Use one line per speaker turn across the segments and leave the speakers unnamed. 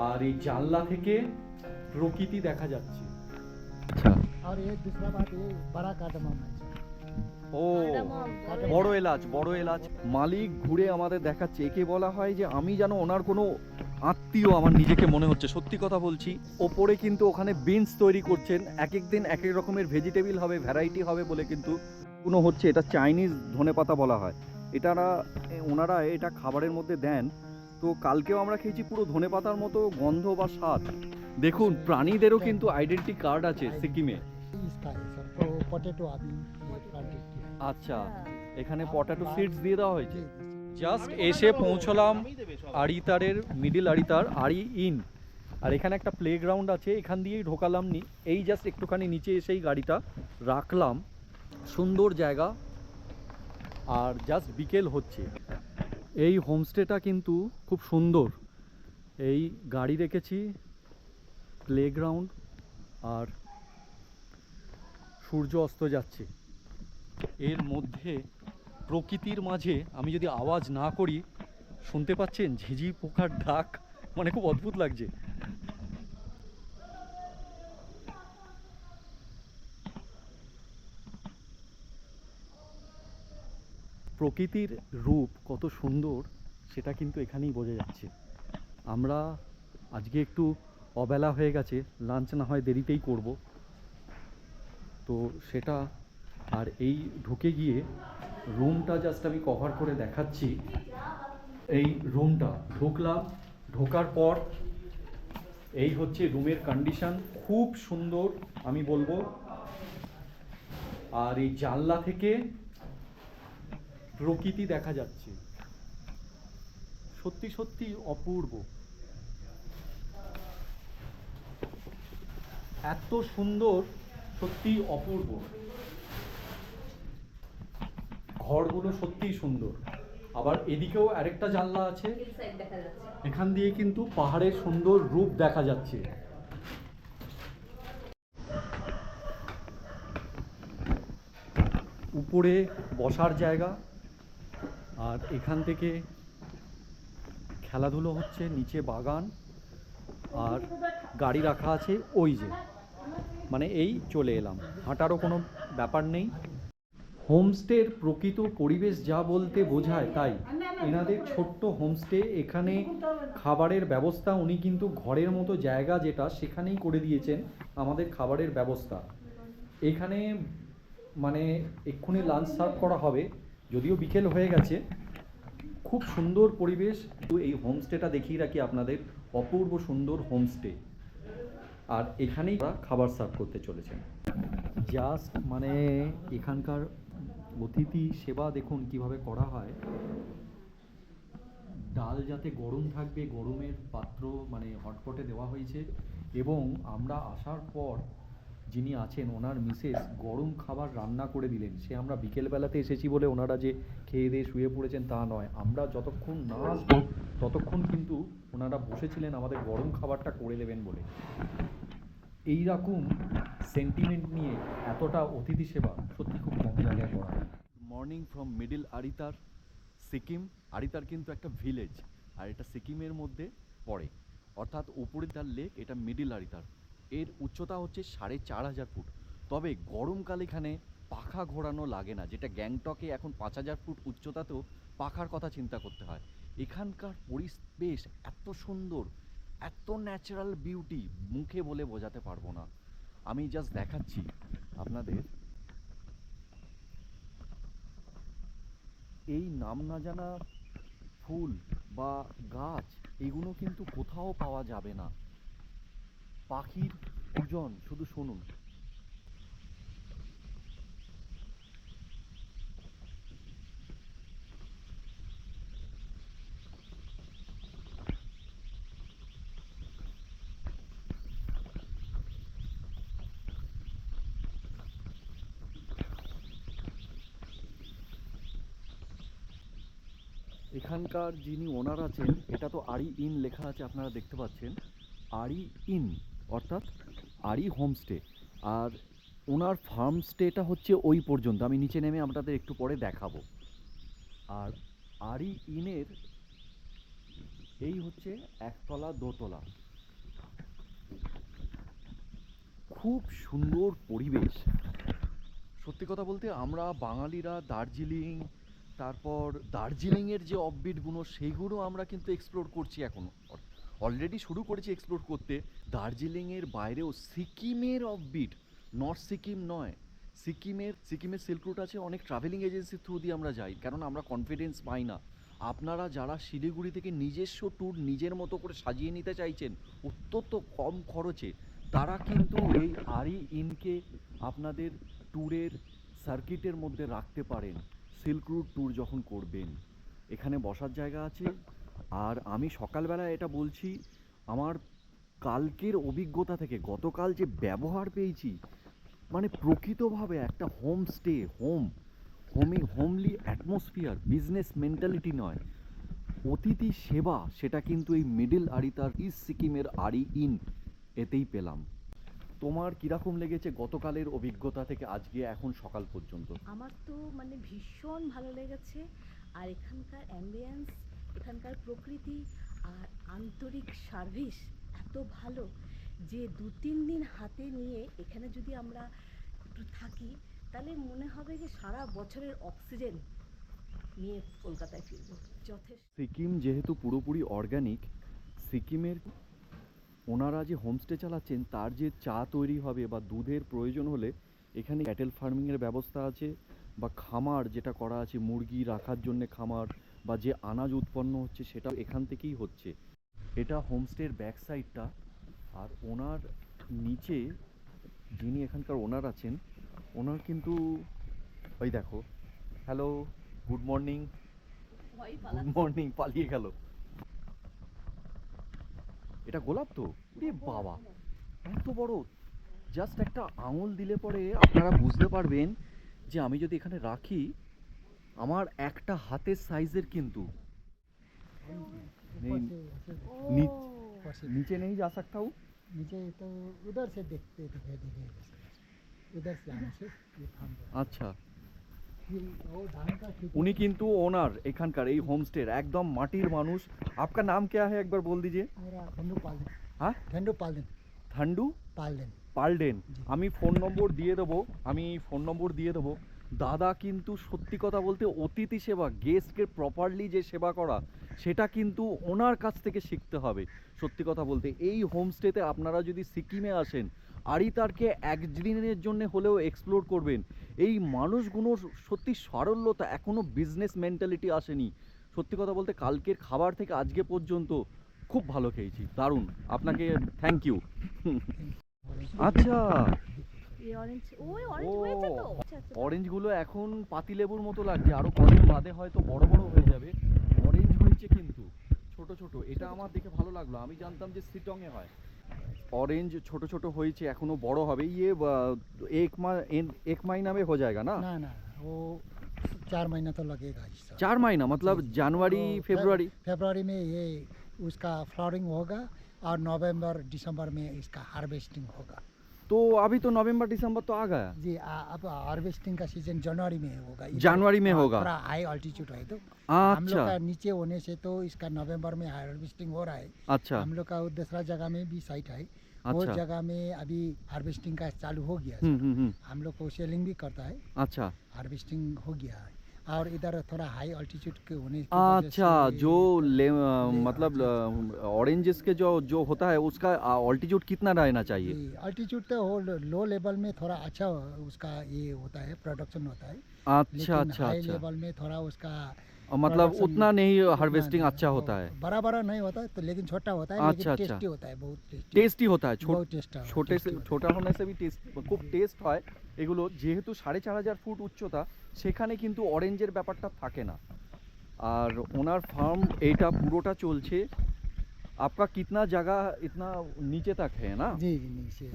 আর এই জানলা থেকে প্রকৃতি দেখা যাচ্ছে। আচ্ছা,
और ये दूसरा बात ये बड़ा कार्डमम है।
ও বড় এলাচ, বড় এলাচ। মালিক ঘুরে আমাদের দেখাচ্ছে। একে বলা হয় যে আমি যেন ওনার কোনো আত্মীয় আমার নিজেকে মনে হচ্ছে, সত্যি কথা বলছি। ওপরে কিন্তু ওখানে বিনস তৈরি করছেন, এক এক দিন এক এক রকমের ভেজিটেবল হবে, ভ্যারাইটি হবে বলে কিন্তু কোনো হচ্ছে। এটা চাইনিজ ধনেপাতা বলা হয়। ওনারা এটা খাবারের মধ্যে দেন। তো কালকেও আমরা খেয়েছি, পুরো ধনেপাতার মতো গন্ধ বা স্বাদ। দেখুন, প্রাণীদেরও কিন্তু আইডেন্টি কার্ড আছে সিকিমে।
इसका है सर, तो पोटैटो अभी ये प्लांटेड किया है।
আচ্ছা, এখানে পটাটো সিডস দিয়ে দেওয়া হয়েছে।
जी, जी।
জাস্ট এসে পৌঁছলাম আড়িতারের মিডিল আড়িতার আড়ি ইন। আর এখানে একটা প্লেগ্রাউন্ড আছে, এখান দিয়েই ঢোকালাম নি। এই জাস্ট একটুখানি নিচে এসেই গাড়িটা রাখলাম। সুন্দর জায়গা। আর জাস্ট বিকেল হচ্ছে। এই হোমস্টেটা কিন্তু খুব সুন্দর। এই গাড়ি রেখেছি, প্লেগ্রাউন্ড, আর সূর্য অস্ত যাচ্ছে। এর মধ্যে প্রকৃতির মাঝে আমি যদি আওয়াজ না করি, শুনতে পাচ্ছেন ঝিঝি পোকার ডাক, মানে খুব অদ্ভুত লাগছে। প্রকৃতির রূপ কত সুন্দর সেটা কিন্তু এখানেই বোঝা যাচ্ছে। আমরা আজকে একটু অবেলা হয়ে গেছে, লাঞ্চ না হয় দেরিতেই করব, তো সেটা। আর এই ঢুকে গিয়ে রুমটা জাস্ট আমি কভার করে দেখাচ্ছি। এই রুমটা ঢুকলাম, ঢোকার পর এই হচ্ছে রুমের কন্ডিশন, খুব সুন্দর আমি বলবো। আর এই জানলা থেকে প্রকৃতি দেখা যাচ্ছে, সত্যি সত্যি অপূর্ব। এত সুন্দর, সত্যি অপূর্ব। ঘরগুলো সত্যিই সুন্দর। আবার এদিকেও আরেকটা জানলা আছে, এখান দিয়ে কিন্তু পাহাড়ের সুন্দর রূপ দেখা যাচ্ছে। উপরে বসার জায়গা, আর এখান থেকে খেলাধুলো হচ্ছে, নিচে বাগান, আর গাড়ি রাখা আছে ওই যে, মানে এই চলে এলাম, হাঁটারও কোনো ব্যাপার নেই। হোমস্টের প্রকৃত পরিবেশ যা বলতে বোঝায় তাই। এনাদের ছোট্ট হোমস্টে, এখানে খাবারের ব্যবস্থা উনি কিন্তু ঘরের মতো জায়গা যেটা, সেখানেই করে দিয়েছেন আমাদের খাবারের ব্যবস্থা। এখানে মানে এক্ষুনি লাঞ্চ সার্ভ করা হবে, যদিও বিকেল হয়ে গেছে। খুব সুন্দর পরিবেশ। তো এই হোমস্টেটা দেখিয়ে রাখি আপনাদের, অপূর্ব সুন্দর হোমস্টে। আর এখানেই খাবার সার্ভ করতে চলেছেন। জাস্ট মানে এখানকার অতিথি সেবা দেখুন কিভাবে করা হয়। ডাল যাতে গরম থাকবে, গরমের পাত্র মানে হটপটে দেওয়া হয়েছে। এবং আমরা আসার পর যিনি আছেন ওনার মিসেস গরম খাবার রান্না করে দিলেন। সে আমরা বিকেলবেলাতে এসেছি বলে ওনারা যে খেয়ে দিয়ে শুয়ে পড়েছেন তা নয়, আমরা যতক্ষণ না আসবো ততক্ষণ কিন্তু ওনারা বসেছিলেন আমাদের গরম খাবারটা করে দেবেন বলে। এইরকম সেন্টিমেন্ট নিয়ে এতটা অতিথি সেবা সত্যি খুব কম জায়গায় করা হয়। Morning from middle Aritar, Sikkim. Aritar কিন্তু একটা ভিলেজ, আর এটা সিকিমের মধ্যে পড়ে, অর্থাৎ উপরে তার লেক, এটা মিডিল আরিতার। এর উচ্চতা হচ্ছে 4500 ফুট। তবে গরমকালে এখানে পাখা ঘোরানো লাগে না, যেটা গ্যাংটকে এখন 5000 ফুট উচ্চতাতেও পাখার কথা চিন্তা করতে হয়। এখানকার পরিবেশ এত সুন্দর, এত ন্যাচারাল বিউটি, মুখে বলে বোঝাতে পারবো না। আমি জাস্ট দেখাচ্ছি আপনাদের। এই নাম না জানা ফুল বা গাছ, এগুলো কিন্তু কোথাও পাওয়া যাবে না। পাখির পূজন শুধু শুনুন। এখানকার যিনি ওনার আছেন, এটা তো আড়ি ইন লেখা আছে আপনারা দেখতে পাচ্ছেন, আড়ি ইন অর্থাৎ আড়ি হোমস্টে। আর ওনার ফার্ম স্টেটা হচ্ছে ওই পর্যন্ত, আমি নিচে নেমে আপনাদের একটু পরে দেখাবো। আর আড়ি ইনের এই হচ্ছে একতলা দোতলা। খুব সুন্দর পরিবেশ। সত্যি কথা বলতে আমরা বাঙালিরা দার্জিলিং, তারপর দার্জিলিংয়ের যে অফবিটগুলো সেইগুলো আমরা কিন্তু এক্সপ্লোর করছি এখনও, অলরেডি শুরু করেছি এক্সপ্লোর করতে। দার্জিলিংয়ের বাইরেও সিকিমের অফবিট, নর্থ সিকিম নয়, সিকিমের সিল্ক রুট আছে, অনেক ট্রাভেলিং এজেন্সির থ্রু দিয়ে আমরা যাই, কারণ আমরা কনফিডেন্স পাই না। আপনারা যারা শিলিগুড়ি থেকে নিজস্ব ট্যুর নিজের মতো করে সাজিয়ে নিতে চাইছেন অত্যন্ত কম খরচে, তারা কিন্তু এই আরি ইনকে আপনাদের ট্যুরের সার্কিটের মধ্যে রাখতে পারেন। সিল্ক রুট ট্যুর যখন করবেন, এখানে বসার জায়গা আছে। আর আমি সকালবেলা এটা বলছি আমার কালকের অভিজ্ঞতা থেকে, গতকাল যে ব্যবহার পেয়েছি, মানে প্রকৃতভাবে একটা homestay, homely atmosphere, business mentality নয়, অতিথি সেবা, সেটা কিন্তু এই মিডল আরিতার ইস্ট সিকিমের আরি ইন এতেই পেলাম। তোমার কিরকম লেগেছে গতকালের অভিজ্ঞতা থেকে আজকে এখন সকাল পর্যন্ত?
আমার তো মানে ভীষণ ভালো লেগেছে। আর এখানকার অ্যাম্বিয়েন্স, এখানকার প্রকৃতি আর আন্তরিক সার্ভিস এত ভালো যে 2-3 দিন হাতে নিয়ে এখানে যদি আমরা একটু থাকি, তাহলে মনে হবে যে সারা বছরের অক্সিজেন নিয়ে কলকাতায় ফিরবো। যথেষ্ট।
সিকিম যেহেতু পুরোপুরি অর্গানিক, সিকিমের ওনারা যে হোমস্টে চালাচ্ছেন তার যে চা তৈরি হবে বা দুধের প্রয়োজন হলে এখানে ক্যাটেল ফার্মিংয়ের ব্যবস্থা আছে, বা খামার যেটা করা আছে মুরগি রাখার জন্য খামার, বা যে আনাজ উৎপন্ন হচ্ছে সেটা এখান থেকেই হচ্ছে। এটা হোমস্টের ব্যাক সাইডটা। আর ওনার নিচে যিনি এখানকার ওনার আছেন, ওনার কিন্তু ওই দেখো, hello, good morning, good morning, পালিয়ে গেল। এটা গোলাপ তো, এ বাবা এত বড়, জাস্ট একটা আঙুল দিলে পরে আপনারা বুঝতে পারবেন যে আমি যদি এখানে রাখি, আমার একটা হাতের সাইজের কিন্তু।
ऊपर से ऐसे
नी-
ऊपर से
नीचे नहीं जा सकता हूँ।
नीचे तो उधर से देखते दिखाई देगा, उधर से आने से ये थाम जाएगा।
আচ্ছা,
फिर वो धान का खेती
উনি কিন্তু ওনার এখানকার এই হোমস্টের একদম মাটির মানুষ। आपका नाम क्या है एक बार बोल दीजिए।
मेरा ठंडू पाल दिन,
हाँ,
ठंडू पाल दिन,
ঠান্ডু
पाल दिन।
পালডেন।
জি।
আমি ফোন নম্বর দিয়ে দেবো। দাদা কিন্তু সত্যি কথা বলতে অতিথি সেবা, গেস্টকে প্রপারলি যে সেবা করা, সেটা কিন্তু ওনার কাছ থেকে শিখতে হবে। সত্যি কথা বলতে এই হোমস্টেতে আপনারা যদি সিকিমে আসেন, আরিতারকে একদিনের জন্য হলেও এক্সপ্লোর করবেন। এই মানুষগুলোর সত্যি সারল্যতা, এখনও বিজনেস মেন্টালিটি আসেনি। সত্যি কথা বলতে কালকের খাবার থেকে আজকে পর্যন্ত খুব ভালো খেয়েছি, দারুণ। আপনাকে থ্যাংক ইউ। আচ্ছা,
এই অরেঞ্জ, ওই অরেঞ্জ হয়েছে তো। আচ্ছা, আচ্ছা।
অরেঞ্জগুলো এখন পাতিলেবুর মতো লাগছে, আরো কদিন বাদে হয়তো বড় বড় হয়ে যাবে। অরেঞ্জ হয়েছে কিন্তু ছোট ছোট, এটা আমার দেখে ভালো লাগলো। আমি জানতাম যে সিটংয়ে হয়। ऑरेंज छोटे छोटे হয়েছে, এখনো বড় হবে। ये एक महीना में हो जाएगा ना?
ना ना, वो 4 महीना तो लगेगा इसका।
4 महीना मतलब जनवरी
वो
फरवरी?
फरवरी में ये उसका फ्लावरिंग होगा और नवंबर दिसंबर में इसका हार्वेस्टिंग होगा।
तो अभी तो नवंबर दिसंबर तो आ गया।
जी अब हार्वेस्टिंग का सीजन जनवरी में होगा। इधर
जनवरी में होगा।
थोड़ा हाई ऑल्टीट्यूड है तो हम लोग
अच्छा
का नीचे होने से तो इसका नवंबर में हार्वेस्टिंग हो रहा है।
अच्छा
हम लोग का दूसरा जगह में भी साइट है, वो
अच्छा।
जगह में अभी हार्वेस्टिंग का चालू हो गया है। हम लोग को सेलिंग भी करता है,
अच्छा
हार्वेस्टिंग हो गया है। और इधर थोड़ा हाई ऑल्टीट्यूड के होने की वजह
अच्छा।
से
जो मतलब ऑरेंजेस के जो होता है उसका ऑल्टीट्यूड कितना रहना चाहिए?
ऑल्टीट्यूड तो लो लेवल में थोड़ा अच्छा उसका ये होता है, प्रोडक्शन होता है।
अच्छा अच्छा
हाई
अच्छा,
लेवल में थोड़ा उसका
मतलब
production
उतना नहीं
उतना
हार्वेस्टिंग
नहीं,
अच्छा
वो
होता है।
बड़ा बड़ा नहीं होता है तो, लेकिन छोटा होता है,
अच्छा,
लेकिन
अच्छा।
टेस्टी होता है, बहुत टेस्टी।
টেস্টি হতা হয়,
बहुत टेस्ट
ছোটে সে ছোটা होने से भी টেস্ট, খুব টেস্ট হয় এগুলো। যেহেতু 4500 ফুট উচ্চতা, সেখানে কিন্তু অরেঞ্জের ব্যাপারটা থাকে না। আর ওনার ফার্ম এইটা পুরোটা চলছে। आपका कितना जगह इतना नीचे तक है ना?
जी जी नीचे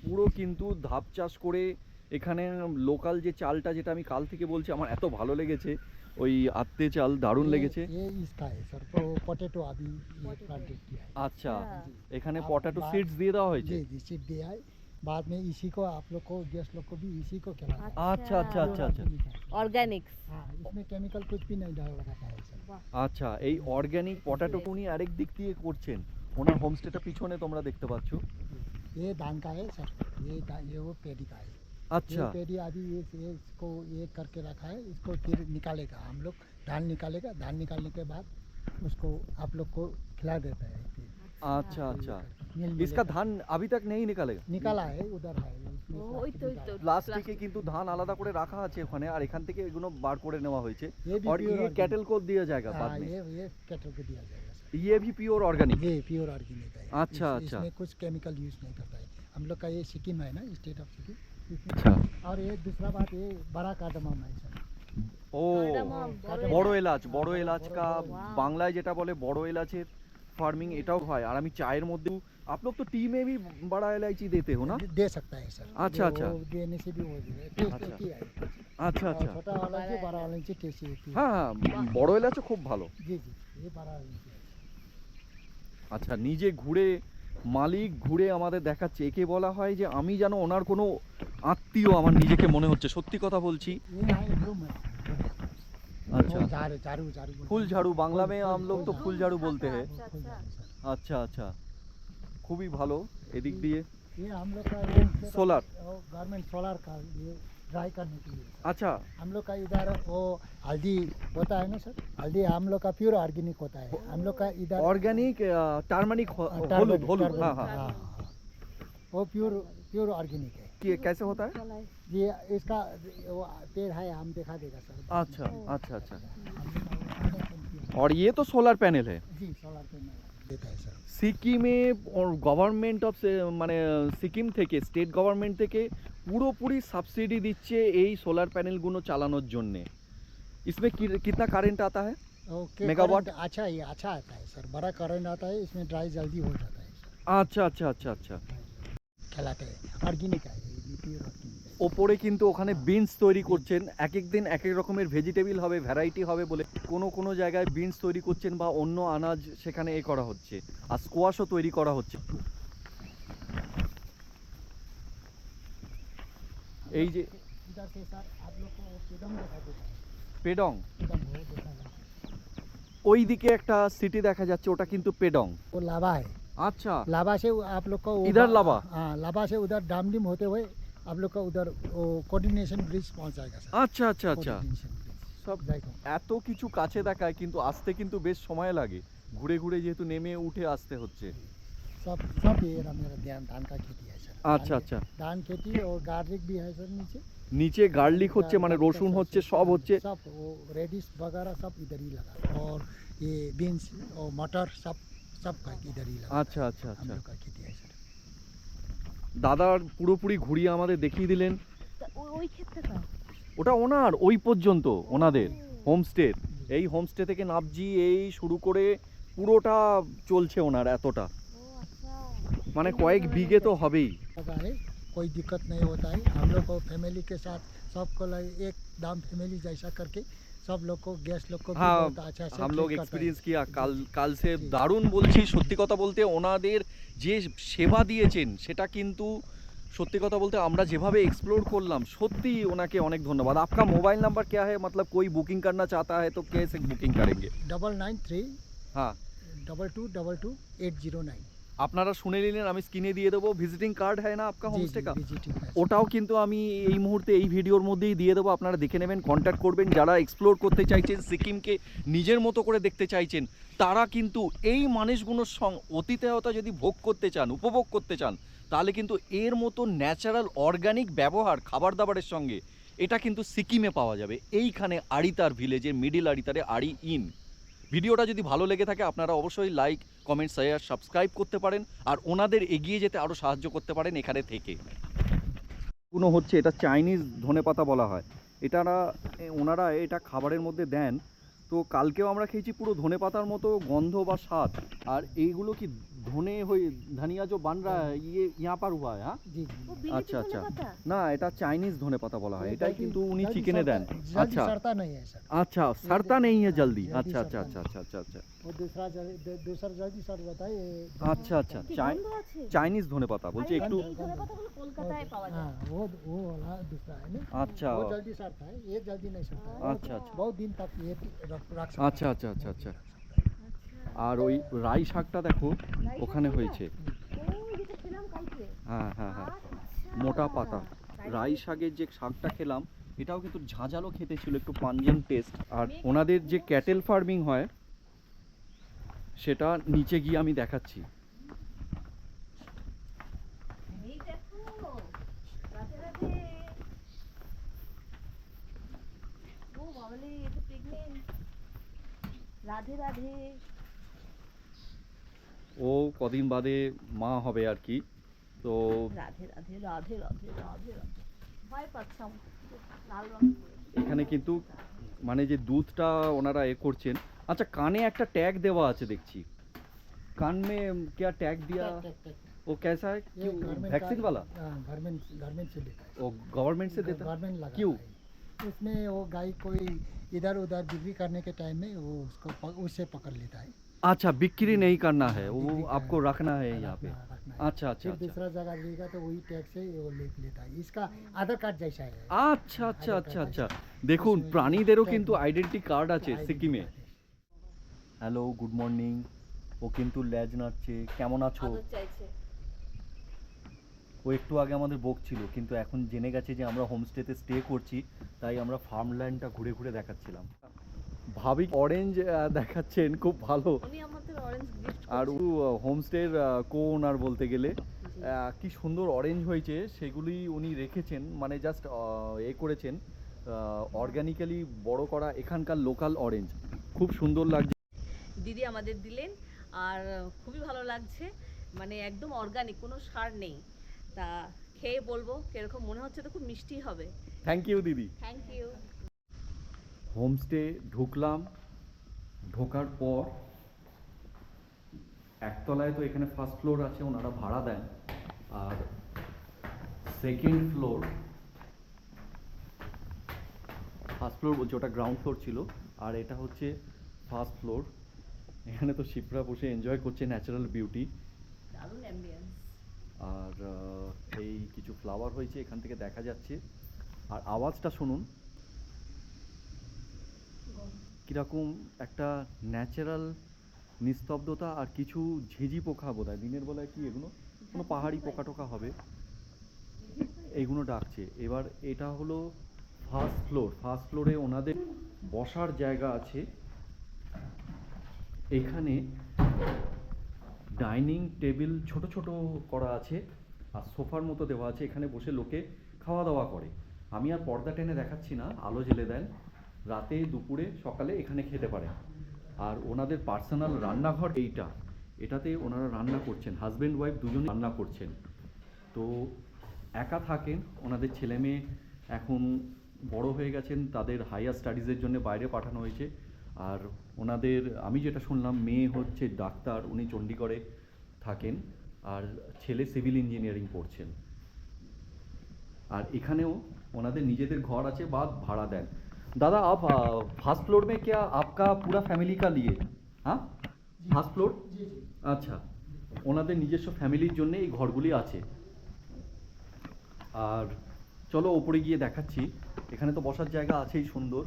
পুরো কিন্তু ধাপ চাষ করে এখানে লোকাল যে চালটা, যেটা আমি কাল থেকে বলছি আমার এত ভালো লেগেছে, ওই আত্তে চাল দারুণ লেগেছে।
ये इसका है सर, तो पोटैटो अभी ये प्लांटेड किया है।
আচ্ছা,
হ্যাঁ।
এখানে
आप
পটাটো
बात-
সিডস দিয়ে দেওয়া হয়েছে।
जी जी सीड दिया है। बाद में इसी को आप लोग को, गेस्ट लोग को भी इसी को खिलाना है।
আচ্ছা আচ্ছা আচ্ছা আচ্ছা
অর্গানিক্স।
हाँ, इसमें केमिकल कुछ भी नहीं डाल लगाता है सर।
আচ্ছা, এই অর্গানিক পটাটো উনি আরেক দিক দিয়ে করছেন। ওনার হোমস্টেটা পিছনে তোমরা দেখতে পাচ্ছ।
ये धान का है सर, ये वो पेड़ी का है।
अच्छा
ये पेड़ी अभी ये इसको ये करके रखा है, इसको फिर निकालेगा हम लोग, धान निकालेगा, धान निकालने के बाद उसको आप लोग को खिला देता है फिर।
अच्छा अच्छा
मिल
इसका
मिलेगा।
धान अभी तक नहीं निकालेगा
निकाला है, उधर है इसमें
ওই তো ওই তো
প্লাস্টিকে কিন্তু ধান আলাদা করে রাখা আছে ওখানে আর এখান থেকে এগুলো বার করে নেওয়া হয়েছে
ये भी
और
प्योर
ये कैटल को दिया जाएगा बाद
हाँ,
में
ये कैटल को दिया जाएगा सर।
ये भी प्योर ऑर्गेनिक
ये प्योर ऑर्गेनिक है।
अच्छा, अच्छा।
इसमें कुछ केमिकल यूज नहीं करता है। हम लोग का ये सिक्किम है ना, स्टेट ऑफ सिक्किम, इसमें।
अच्छा
और ये दूसरा बात, ये बड़ा कार्डमम है सर।
ও
কার্ডামম,
বড় এলাচ বড় এলাচ কা
Wow.
বাংলায় যেটা বলে বড় এলাচের ফার্মিং এটাও হয় আর আমি চায়ের মধ্যেও आप लोग तो टी में भी बड़ा इलायची देते हो ना
दे सकता है सर।
अच्छा, अच्छा।
वो देने से भी हो जाएगा, टेस्ट
अच्छा।
एक ही है।
अच्छा
और
अच्छा
छोटा वाला जी, बड़ा वाला जी, टेस्ट एक ही है।
হ্যাঁ হ্যাঁ বড় এলাচও খুব ভালো
जी जी, ये बड़ा वाला जी है।
আচ্ছা নিজে ঘুরে মালিক ঘুরে আমাদের দেখাচ্ছে একে বলা হয় যে আমি যেন ওনার কোনো আত্মীয় আমার নিজেকে মনে হচ্ছে সত্যি কথা বলছি
ये है ब्लूम है।
अच्छा
वो झाड़ू झाड़ू झाड़ू बोलते
फूल
हैं।
झाड़ू बांग्ला में हम लोग तो
फूल
फूल झाड़ू बोलते हैं
আচ্ছা
फूल
আচ্ছা
झाड़ू सर।
আচ্ছা আচ্ছা খুবই ভালো এদিক দিয়ে
ये हम लोग का
Solar।
गवर्नमेंट सोलर का ये ड्राई करने के लिए सर।
আচ্ছা
हम लोग का इधर वो हल्दी होता है ना सर, हल्दी हम लोग का प्योर ऑर्गेनिक होता है। हम लोग का इधर
অর্গানিক টার্মারিক
टर्मरिक-
হলুদ হলুদ
टर्मरिक,
हाँ हाँ
हाँ, हाँ। वो प्योर प्योर ऑर्गेनिक है।
कि कैसे होता है
গলায়
ये इसका वो पेड़ है, हम दिखा देगा सर।
अच्छा अच्छा अच्छा
हम लोग का वो किया।
और ये तो सोलर पैनल है
जी सोलर पैनल देता है सर।
সিকিমে গভর্নমেন্ট অফ মানে সিকিম থেকে স্টেট গভর্নমেন্ট থেকে পুরোপুরি সাবসিডি দিচ্ছে এই সোলার প্যানেলগুলো চালানোর জন্যে इसमें कितना करंट आता है
ओके,
मेगावाट?
करंट अच्छा ये अच्छा आता है सर, बड़ा करंट आता है, इसमें ड्राई जल्दी हो जाता है सर।
আচ্ছা আচ্ছা আচ্ছা আচ্ছা
खिलाते हैं ऑर्गेनिक है, ये प्योर ऑर्गेनिक है।
ওপরে কিন্তু ওখানে বিনস তৈরি করছেন এক এক দিন এক এক রকমের ভেজিটেবল হবে ভ্যারাইটি হবে বলে কোনো কোনো জায়গায় বিনস তৈরি করছেন বা অন্য আনাজ সেখানে এ করা হচ্ছে আর স্কোয়াশও তৈরি করা হচ্ছে এই যে
इधर से सर आप लोग को पेडम दिखा देता है।
পেডং
पेडम वो देखा जाता है।
ওই দিকে একটা সিটি দেখা যাচ্ছে ওটা কিন্তু পেডং
वो लावा है,
আচ্ছা
लावा से आप लोग को
इधर लावा?
हाँ, लावा से उधर डामडिम होते हुए आप लोग का उधर वो कोऑर्डिनेशन ब्रिज पहुंच जाएगा सर।
আচ্ছা আচ্ছা আচ্ছা
कोऑर्डिनेशन ब्रिज
সব
देखो
এত কিছু কাছে দেখায় কিন্তু আসতে কিন্তু বেশ সময় লাগে ঘুরে ঘুরে যেহেতু নেমে উঠে আসতে হচ্ছে
सब सब ये मेरा ध्यान धान का खेती है सर।
আচ্ছা
धान-
আচ্ছা
धान खेती और गार्लिक भी है सर नीचे।
নিচে গার্লিক হচ্ছে মানে
गार्लिक का
রসুন
सब-
হচ্ছে সব হচ্ছে
सब वो रेडिश वगैरह सब इधर ही लगा और ये बीन्स और मटर सब सब का इधर ही लगा।
আচ্ছা আচ্ছা
हम
আচ্ছা
लोग का खेती है सर।
দাদার পুরোপুরি ঘুরিয়ে আমাদের দেখিয়ে দিলেন
তা ওই ক্ষেত্রে কার
ওটা ওনার ওই পর্যন্ত ওনাদের হোমস্টে এই হোমস্টে থেকে নাবজি এই শুরু করে পুরোটা চলছে ওনার এতটা
ও আচ্ছা
মানে কয়েক বিঘে তো হবেই
लगा है, कोई दिक्कत नहीं होता है। हम लोग को फैमिली के साथ सबको एक दाम फैमिली जैसा करके सब लोग को गेस्ट लोग को भी
हाँ,
बहुत अच्छा से
हम
treat
लोग
करता है।
एक्सपीरियंस किया কাল
जी,
কাল সে
জি।
দারুণ বলছি সত্যি কথা বলতে ওনাদের যে সেবা দিয়েছেন সেটা কিন্তু সত্যি কথা বলতে আমরা যেভাবে এক্সপ্লোর করলাম সত্যি ওনাকে অনেক ধন্যবাদ आपका मोबाइल नंबर क्या है मतलब कोई बुकिंग करना चाहता है तो कैसे बुकिंग करेंगे
993
হ্যাঁ
2222 809।
আপনারা শুনে নিলেন আমি স্ক্রিনে দিয়ে দেবো ভিজিটিং কার্ড है ना आपका
जी
হোমস্টে
जी
का
विजिटिंग है।
ওটাও কিন্তু আমি এই মুহূর্তে এই ভিডিওর মধ্যেই দিয়ে দেবো আপনারা দেখে নেবেন কন্ট্যাক্ট করবেন যারা এক্সপ্লোর করতে চাইছেন সিকিমকে নিজের মতো করে দেখতে চাইছেন তারা কিন্তু এই মানুষগুলোর অতিথেয়তা যদি ভোগ করতে চান উপভোগ করতে চান তাহলে কিন্তু এর মতো ন্যাচারাল অর্গানিক ব্যবহার খাবার দাবারের সঙ্গে এটা কিন্তু সিকিমে পাওয়া যাবে এইখানে আড়িতার ভিলেজের মিডিল আড়িতারে আড়ি ইন ভিডিওটা যদি ভালো লেগে থাকে আপনারা অবশ্যই লাইক কমেন্ট শেয়ার সাবস্ক্রাইব করতে পারেন আর ওনাদের এগিয়ে যেতে আরও সাহায্য করতে পারেন এখানে থেকে কোনো হচ্ছে এটা চাইনিজ ধনেপাতা বলা হয় এটারা ওনারা এটা খাবারের মধ্যে দেন তো কালকেও আমরা খেয়েছি পুরো ধনেপাতার মতো গন্ধ বা স্বাদ আর এইগুলো কি ধনে হয়ে ধনিয়া जो बन रहा है ये यहाँ पर हुआ है हाँ
जी जी।
ও বিলিতি
আচ্ছা আচ্ছা
ধনেপাতা
না এটা চাইনিজ ধনেপাতা বলা হয় এটাই
जल्दी-
কিন্তু উনি
जल्दी
চিকেনে দেন
सड़ता- जल्दी
अच्छा
सड़ता नहीं है सर।
अच्छा सड़ता नहीं है जल्दी
जल्दी
अच्छा अच्छा
सड़ता
अच्छा अच्छा अच्छा अच्छा
वो दूसरा जल्दी सड़ जाता है ये।
আচ্ছা আচ্ছা
কি
চাই
গন্ধ আছে
চাইনিজ ধনেপাতা বলছি
আরে
একটু
এই ধনেপাতাগুলো কলকাতায় পাওয়া যায়
हाँ वो वाला दूसरा है ना।
अच्छा
वो जल्दी सड़ता है, ये जल्दी नहीं सड़ता है।
अच्छा अच्छा
बहुत दिन तक ये रख सकता
আচ্ছা আচ্ছা আচ্ছা আচ্ছা
আচ্ছা
আর ওই রাই শাকটা দেখো
রাই শাক
ওখানে
কোনটা?
হয়েছে
ও যেটা খেলাম কালকে থেকে
হ্যাঁ হ্যাঁ হ্যাঁ,
আচ্ছা,
মোটা পাতা।
তাই
রাই
নাকি?
শাকের যে শাকটা খেলাম এটাও কিন্তু ঝাঁঝালো খেতে ছিল, একটু পাঞ্জেন্ট টেস্ট। আর ওনাদের যে ক্যাটেল ফার্মিং হয় সেটা নিচে গিয়ে আমি দেখাচ্ছি।
এই দেখো, রাধে রাধে। ও বাবালে, এ তো প্রেগনেন্ট। রাধে রাধে।
ও কদিন বাদে মা হবে আর কি। তো
রাধে রাধে রাধে রাধে রাধে রাধে। ভয় পাচ্ছাম, লাল রং করে।
এখানে কিন্তু মানে যে দুধটা ওনারা করছেন। আচ্ছা, কানে একটা ট্যাগ দেওয়া আছে দেখছি। कान में क्या टैग दिया? वो कैसा है?
ये
क्यों?
गवर्नमेंट
वैक्सीन वाला?
गवर्नमेंट से लेता है,
वो गवर्नमेंट से देता है?
गवर्नमेंट लगा
क्यों?
इसमें वो गाय कोई इधर उधर बिक्री करने के टाइम में वो उससे पकड़ लेता है।
अच्छा, बिक्री नहीं करना है, वो
बिक्री का-
आपको रखना है यहाँ पे।
रखना है।
अच्छा अच्छा
फिर
अच्छा
दूसरा जगह लेगा तो वही टैग से वो लेता है। इसका आधार कार्ड जैसा है।
আচ্ছা আচ্ছা আচ্ছা আচ্ছা, দেখুন প্রাণীদেরও কিন্তু আইডেন্টি কার্ড আছে সিকিমে। Hello, good morning. ও কিন্তু লেজ নাড়ছে। কেমন আছো?
আদর চাইছে।
ও একটু আগে আমাদের বকছিল, কিন্তু এখন জেনে গেছে যে আমরা হোমস্টেতে স্টে করছি, তাই আমরা ফার্মল্যান্ডটা ঘুরে ঘুরে দেখাচ্ছিলাম। ভাবি অরেঞ্জ দেখাচ্ছেন, খুব ভালো।
উনি আমাদের অরেঞ্জ গিফট
আর ও হোমস্টের কো ওনার বলতে গেলে। কি সুন্দর অরেঞ্জ হয়েছে, সেগুলি উনি রেখেছেন, মানে জাস্ট করেছেন অর্গানিক্যালি বড় করা এখানকার লোকাল অরেঞ্জ। খুব সুন্দর লাগছে।
দিদি আমাদের দিলেন, আর খুবই ভালো লাগছে। মানে একদম অর্গানিক, কোনো সার নেই। তা খেয়ে বলবো কিরকম মনে হচ্ছে। তো খুব মিষ্টি হবে।
থ্যাংক ইউ দিদি।
Thank you.
হোমস্টে ঢুকলাম, ঢোকার পর একতলায় তো এখানে ফার্স্ট ফ্লোর আছে, ওনারা ভাড়া দেন। আর সেকেন্ড ফ্লোর, ফার্স্ট ফ্লোর বলছে, ওটা গ্রাউন্ড ফ্লোর ছিল, আর এটা হচ্ছে ফার্স্ট ফ্লোর। এখানে তো শিপরা বসে এনজয় করছে ন্যাচারাল বিউটি।
দারুণ অ্যাম্বিয়েন্স।
আর এই কিছু ফ্লাওয়ার হয়েছে এখান থেকে দেখা যাচ্ছে। আর আওয়াজটা শুনুন, কীরকম একটা ন্যাচারাল নিস্তব্ধতা। আর কিছু ঝিঝি পোকা বোধহয় দিনের বেলায়, কি এগুলো কোনো পাহাড়ি পোকা টোকা হবে, এইগুলো ডাকছে। এবার এটা হলো ফার্স্ট ফ্লোর। ফার্স্ট ফ্লোরে ওনাদের বসার জায়গা আছে। এখানে ডাইনিং টেবিল ছোট ছোট করা আছে, আর সোফার মতো দেওয়া আছে, এখানে বসে লোকে খাওয়া দাওয়া করে। আমি আর পর্দা টেনে দেখাচ্ছি না, আলো জ্বেলে দেন, রাতে দুপুরে সকালে এখানে খেতে পারেন। আর ওনাদের পার্সোনাল রান্নাঘর এইটা, এটাতে ওনারা রান্না করছেন, হাজব্যান্ড ওয়াইফ দুজনে রান্না করছেন। তো একা থাকেন, ওনাদের ছেলে মেয়ে এখন বড় হয়ে গেছেন, তাদের হাইয়ার স্টাডিজের জন্য বাইরে পাঠানো হয়েছে। আর ওনাদের আমি যেটা শুনলাম, মেয়ে হচ্ছে ডাক্তার, উনি চণ্ডীগড়ে থাকেন, আর ছেলে সিভিল ইঞ্জিনিয়ারিং পড়ছেন। আর এখানেও ওনাদের নিজেদের ঘর আছে বা ভাড়া দেন। दादा आप फर्स्ट फ्लोर में क्या आपका पूरा फैमिली का लिए? हाँ, ফার্স্ট ফ্লোর। আচ্ছা, ওনাদের নিজস্ব ফ্যামিলির জন্য এই ঘরগুলি আছে। আর চলো ওপরে গিয়ে দেখাচ্ছি। এখানে তো বসার জায়গা আছেই সুন্দর,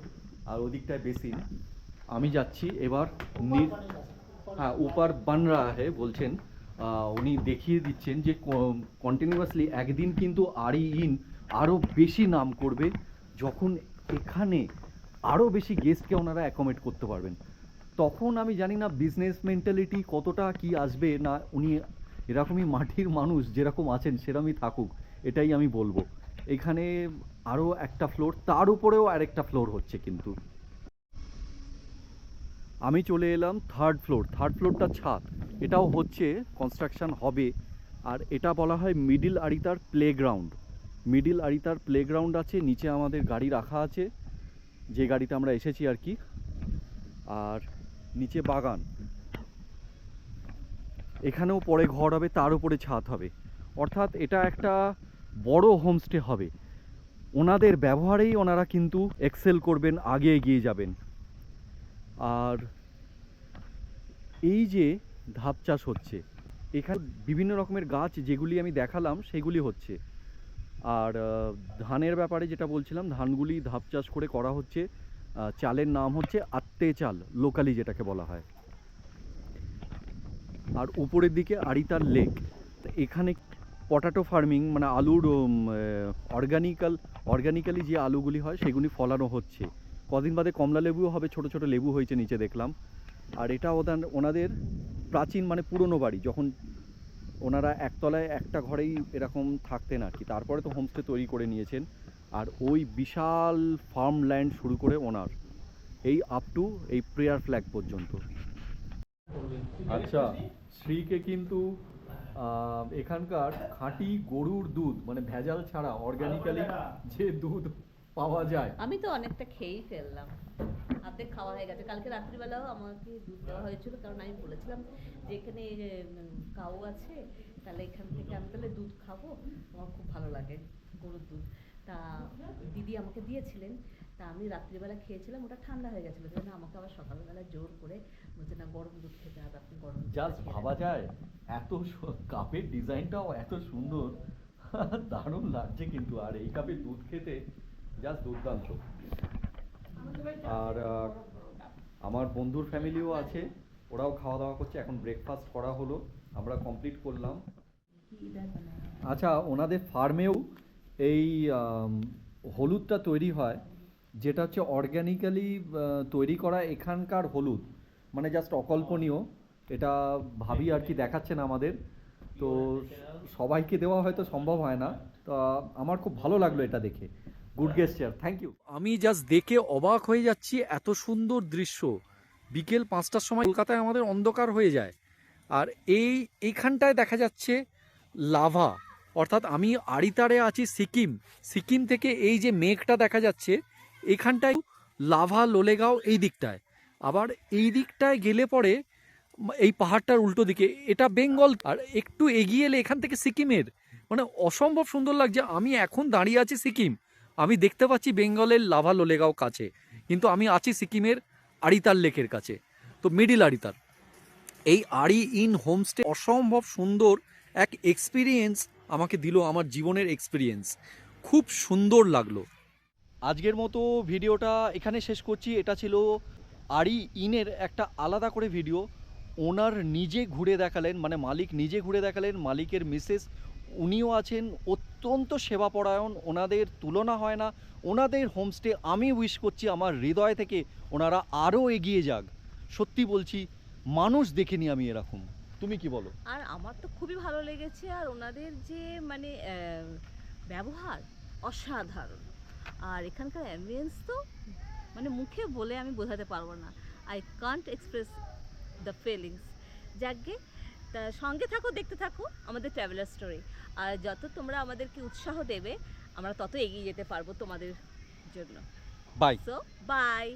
আর ওদিকটায় বেসিন। আমি যাচ্ছি এবার। হ্যাঁ, উপর বান রাহা হে বলছেন। উনি দেখিয়ে দিচ্ছেন যে কন্টিনিউয়াসলি একদিন কিন্তু আরইন আরও বেশি নাম করবে, যখন এখানে আরও বেশি গেস্টকে ওনারা অ্যাকোমোডেট করতে পারবেন। তখন আমি জানি না বিজনেস মেন্টালিটি কতটা কি আসবে না। উনি এরকমই মাটির মানুষ, যেরকম আছেন সেরকমই থাকুক, এটাই আমি বলবো। এখানে আরও একটা ফ্লোর, তার উপরেও আরেকটা ফ্লোর হচ্ছে। কিন্তু আমি চলে এলাম থার্ড ফ্লোর। থার্ড ফ্লোরটা ছাদ, এটাও হচ্ছে, কনস্ট্রাকশন হবে। আর এটা বলা হয় middle Aritar playground. Middle Aritar playground আছে, নিচে আমাদের গাড়ি রাখা আছে, যে গাড়িতে আমরা এসেছি আর কি। আর নিচে বাগান, এখানেও পরে ঘর হবে, তার উপরে ছাদ হবে। অর্থাৎ এটা একটা বড় হোমস্টে হবে। ওনাদের ব্যবহারেই ওনারা কিন্তু এক্সেল করবেন, আগে এগিয়ে যাবেন। আর এই যে ধাপ চাষ হচ্ছে এখানে, বিভিন্ন রকমের গাছ যেগুলি আমি দেখালাম সেগুলি হচ্ছে। আর ধানের ব্যাপারে যেটা বলছিলাম, ধানগুলি ধাপ চাষ করে করা হচ্ছে। চালের নাম হচ্ছে আত্তে চাল, লোকালি যেটাকে বলা হয়। আর উপরের দিকে আরিতার লেক। এখানে পটাটো ফার্মিং, মানে আলুর অর্গানিক্যালি যে আলুগুলি হয় সেগুলি ফলানো হচ্ছে। কদিন বাদে কমলা লেবুও হবে, ছোট ছোট লেবু হয়েছে নিচে দেখলাম। আর এটা ওনাদের প্রাচীন মানে পুরনো বাড়ি, যখন ওনারা একতলায় একটা ঘরেই এরকম থাকতেন আর কি, তারপরে তো হোমস্টে তৈরি করে নিয়েছেন। আর ওই বিশাল ফার্ম ল্যান্ড শুরু করে ওনার এই আপ টু এই প্রেয়ার ফ্ল্যাগ পর্যন্ত। আচ্ছা, শ্রীকে কিন্তু এখানকার খাঁটি গরুর দুধ, মানে ভেজাল ছাড়া অর্গানিক্যালি যে দুধ পাওয়া যায়।
আমি তো অনেকটা খেয়েই ফেললাম, হাতে খাওয়া হয়ে গেছে। কালকে রাত্রিবেলাও আমাকে দুধ দেওয়া হয়েছিল, কারণ আমি বলেছিলাম যে এখানে কাউ আছে, তাহলে এখান থেকে আমি তাহলে দুধ খাবো, আমার খুব ভালো লাগে গরুর দুধ। তা দিদি আমাকে দিয়েছিলেন, তা আমি রাত্রিবেলা খেয়েছিলাম, ওটা ঠান্ডা হয়ে গেছিলো, না আমাকে আবার সকালবেলা জোর করে বলছে না গরম দুধ খেতে হবে, আপনি গরম দুধ
জাস্ট ভাবা যায়, এত কাপের ডিজাইনটাও এত সুন্দর, দারুণ লাগছে কিন্তু। আর এই কাপে দুধ খেতে জাস্ট দুর্দান্ত। আর আমার বন্ধুর ফ্যামিলিও আছে, ওরাও খাওয়া দাওয়া করছে। এখন ব্রেকফাস্ট করা হলো, আমরা কমপ্লিট করলাম। আচ্ছা, ওনাদের ফার্মেও এই হলুদটা তৈরি হয়, যেটা হচ্ছে অর্গ্যানিক্যালি তৈরি করা এখানকার হলুদ, মানে জাস্ট অকল্পনীয়। এটা ভাবি আর কি দেখাচ্ছেন আমাদের, তো সবাইকে দেওয়া হয়তো সম্ভব হয় না, তো আমার খুব ভালো লাগলো এটা দেখে। Good gesture, thank you. আমি জাস্ট দেখে অবাক হয়ে যাচ্ছি, এত সুন্দর দৃশ্য। বিকেল 5টার সময় কলকাতায় আমাদের অন্ধকার হয়ে যায়, আর এইখানটায় দেখা যাচ্ছে লাভা, অর্থাৎ আমি আড়িতারে আছি সিকিম থেকে এই যে মেঘটা দেখা যাচ্ছে, এখানটায় লাভা লোলেগাঁও এই দিকটায়, আবার এই দিকটায় গেলে পরে এই পাহাড়টার উল্টো দিকে এটা বেঙ্গল, আর একটু এগিয়ে এলে এখান থেকে সিকিমের, মানে অসম্ভব সুন্দর লাগছে। আমি এখন দাঁড়িয়ে আছি সিকিম, আমি দেখতে পাচ্ছি বেঙ্গলের লাভা লোলেগাঁও কাছে, কিন্তু আমি আছি সিকিমের আড়িতার লেকের কাছে, তো মিডিল আড়িতার। এই আড়ি ইন হোমস্টে অসম্ভব সুন্দর এক এক্সপিরিয়েন্স আমাকে দিল, আমার জীবনের এক্সপিরিয়েন্স, খুব সুন্দর লাগলো। আজকের মতো ভিডিওটা এখানে শেষ করছি। এটা ছিল আড়ি ইনের একটা আলাদা করে ভিডিও। ওনার নিজে ঘুরে দেখালেন, মানে মালিক নিজে ঘুরে দেখালেন, মালিকের মিসেস উনিও আছেন, অত্যন্ত সেবাপরায়ণ, ওনাদের তুলনা হয় না। ওনাদের হোমস্টে আমি উইশ করছি আমার হৃদয় থেকে ওনারা আরও এগিয়ে যাক। সত্যি বলছি, মানুষ দেখিনি আমি এরকম। তুমি কি বলো?
আর আমার তো খুবই ভালো লেগেছে, আর ওনাদের যে মানে ব্যবহার অসাধারণ, আর এখানকার অ্যাম্বিয়েন্স তো মানে মুখে বলে আমি বোঝাতে পারবো না। I can't express the feelings. যাকে তা সঙ্গে থাকো, দেখতে থাকো আমাদের ট্রাভেলার স্টোরি, আর যত তোমরা আমাদেরকে উৎসাহ দেবে আমরা তত এগিয়ে যেতে পারবো তোমাদের জন্য।
বাই।
So by.